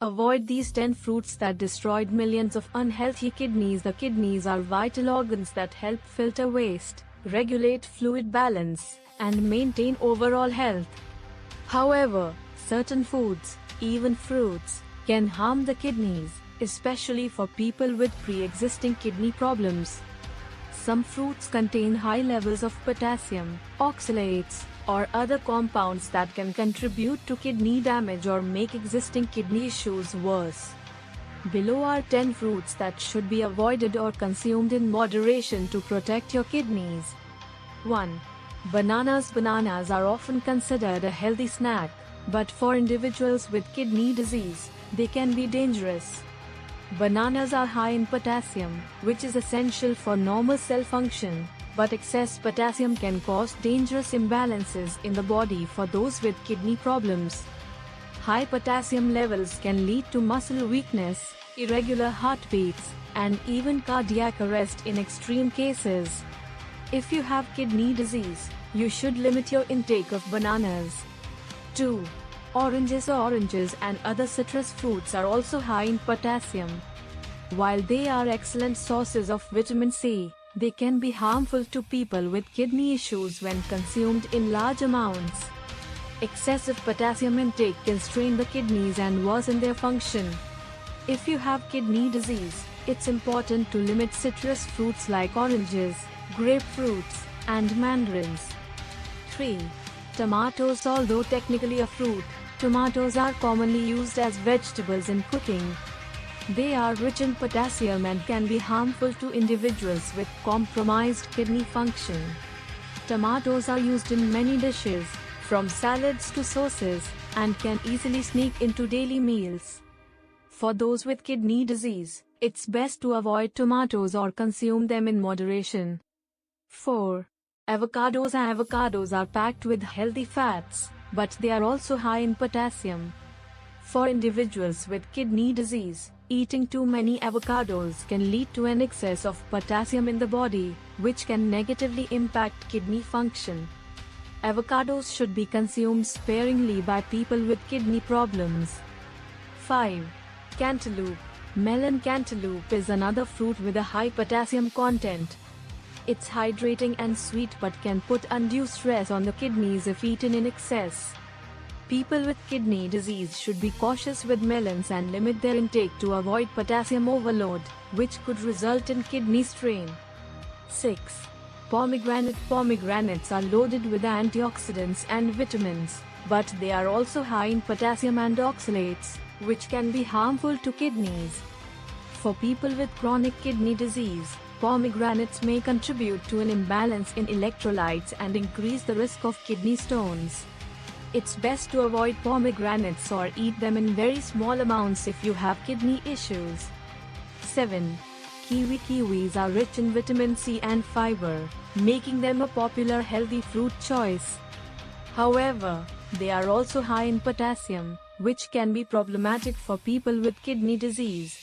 Avoid these 10 fruits that destroyed millions of unhealthy kidneys. The kidneys are vital organs that help filter waste, regulate fluid balance, and maintain overall health. However, certain foods, even fruits, can harm the kidneys, especially for people with pre-existing kidney problems. Some fruits contain high levels of potassium, oxalates, or other compounds that can contribute to kidney damage or make existing kidney issues worse. Below are 10 fruits that should be avoided or consumed in moderation to protect your kidneys. 1. Bananas. Bananas are often considered a healthy snack, but for individuals with kidney disease, they can be dangerous. Bananas are high in potassium, which is essential for normal cell function, but excess potassium can cause dangerous imbalances in the body for those with kidney problems. High potassium levels can lead to muscle weakness, irregular heartbeats, and even cardiac arrest in extreme cases. If you have kidney disease, you should limit your intake of bananas. 2. Oranges. Oranges and other citrus fruits are also high in potassium. While they are excellent sources of vitamin C, they can be harmful to people with kidney issues when consumed in large amounts. Excessive potassium intake can strain the kidneys and worsen their function. If you have kidney disease, it's important to limit citrus fruits like oranges, grapefruits, and mandarins. 3. Tomatoes. Although technically a fruit, tomatoes are commonly used as vegetables in cooking. They are rich in potassium and can be harmful to individuals with compromised kidney function. Tomatoes are used in many dishes, from salads to sauces, and can easily sneak into daily meals. For those with kidney disease, it's best to avoid tomatoes or consume them in moderation. 4. Avocados. Avocados are packed with healthy fats, but they are also high in potassium. For individuals with kidney disease, eating too many avocados can lead to an excess of potassium in the body, which can negatively impact kidney function. Avocados should be consumed sparingly by people with kidney problems. 5. Cantaloupe. Melon. Cantaloupe is another fruit with a high potassium content. It's hydrating and sweet but can put undue stress on the kidneys if eaten in excess. People with kidney disease should be cautious with melons and limit their intake to avoid potassium overload, which could result in kidney strain. 6. Pomegranate. Pomegranates are loaded with antioxidants and vitamins, but they are also high in potassium and oxalates, which can be harmful to kidneys. For people with chronic kidney disease, pomegranates may contribute to an imbalance in electrolytes and increase the risk of kidney stones. It's best to avoid pomegranates or eat them in very small amounts if you have kidney issues. 7. Kiwi. Kiwis are rich in vitamin C and fiber, making them a popular healthy fruit choice. However, they are also high in potassium, which can be problematic for people with kidney disease.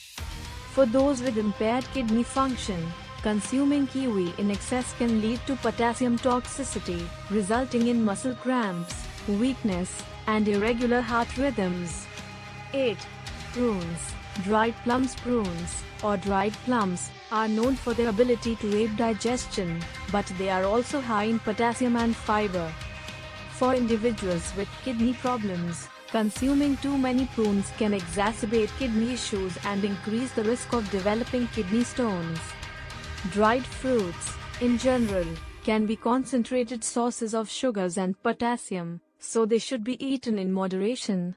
For those with impaired kidney function, consuming kiwi in excess can lead to potassium toxicity, resulting in muscle cramps, weakness, and irregular heart rhythms. 8. Prunes. Dried plums. Prunes, or dried plums, are known for their ability to aid digestion, but they are also high in potassium and fiber. For individuals with kidney problems, consuming too many prunes can exacerbate kidney issues and increase the risk of developing kidney stones. Dried fruits, in general, can be concentrated sources of sugars and potassium, so they should be eaten in moderation.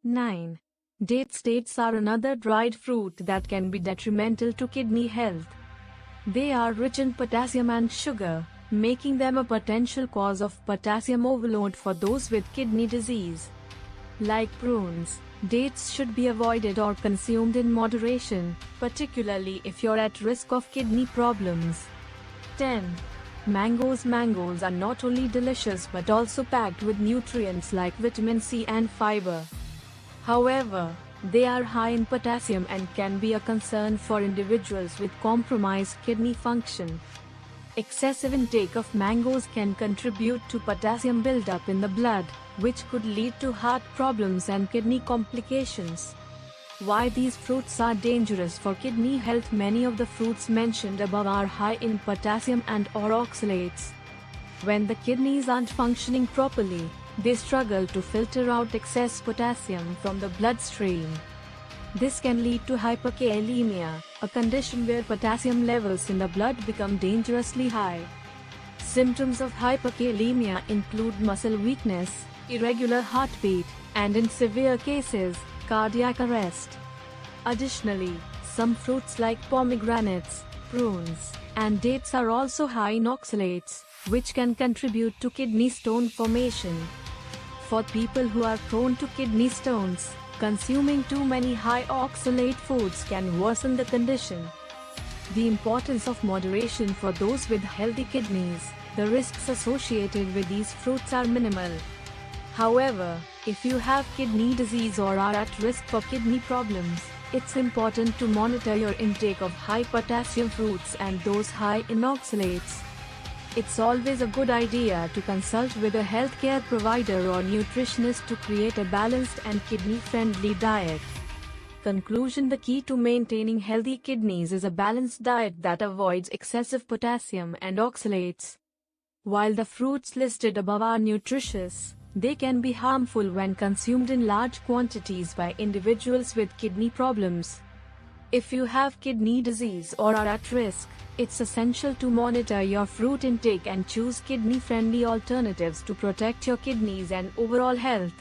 9. Dates. Dates are another dried fruit that can be detrimental to kidney health. They are rich in potassium and sugar, making them a potential cause of potassium overload for those with kidney disease. Like prunes, dates should be avoided or consumed in moderation, particularly if you're at risk of kidney problems. 10. Mangoes. Mangoes are not only delicious but also packed with nutrients like vitamin C and fiber. However, they are high in potassium and can be a concern for individuals with compromised kidney function. Excessive intake of mangoes can contribute to potassium buildup in the blood, which could lead to heart problems and kidney complications. Why these fruits are dangerous for kidney health? Many of the fruits mentioned above are high in potassium and or oxalates. When the kidneys aren't functioning properly, they struggle to filter out excess potassium from the bloodstream. This can lead to hyperkalemia, a condition where potassium levels in the blood become dangerously high. Symptoms of hyperkalemia include muscle weakness, irregular heartbeat, and in severe cases, cardiac arrest. Additionally, some fruits like pomegranates, prunes, and dates are also high in oxalates, which can contribute to kidney stone formation. For people who are prone to kidney stones, consuming too many high oxalate foods can worsen the condition. The importance of moderation for those with healthy kidneys. The risks associated with these fruits are minimal. However, if you have kidney disease or are at risk for kidney problems, it's important to monitor your intake of high potassium fruits and those high in oxalates. It's always a good idea to consult with a healthcare provider or nutritionist to create a balanced and kidney-friendly diet. Conclusion: the key to maintaining healthy kidneys is a balanced diet that avoids excessive potassium and oxalates. While the fruits listed above are nutritious, they can be harmful when consumed in large quantities by individuals with kidney problems. If you have kidney disease or are at risk, it's essential to monitor your fruit intake and choose kidney-friendly alternatives to protect your kidneys and overall health.